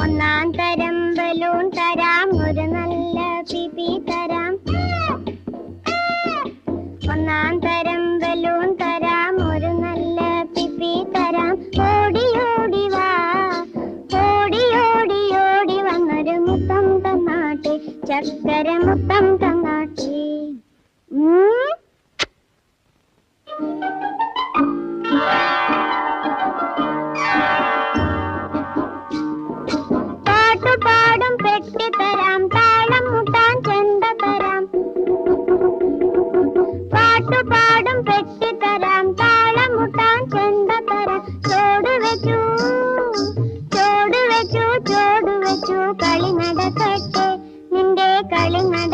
ഒന്നാം തരം ബലൂൺ തരാം, ഒരു നല്ല പിപി തരാം. ഒന്നാം തരം ബലൂൺ തരാം, ഒരു നല്ല പിപി തരാം. ഓടി ഓടി വാ, ഓടി ഓടി ഓടി വന്നൊരു മുത്തം തന്നാട്ടെ, ചക്കര മുത്തം തന്നാട്ടെ. പാട്ടുപാടും പെട്ടി തരാം, താളം മുട്ടാൻ ചെണ്ട തരാം. പാട്ടുപാടും പെട്ടി തരാം, താളം മുട്ടാൻ ചെണ്ട തരാം. ചോട് വെച്ചു ചോട് വെച്ചു ചോട് വെച്ചു, കളി നടക്കട്ടെ നിന്റെ കളി നട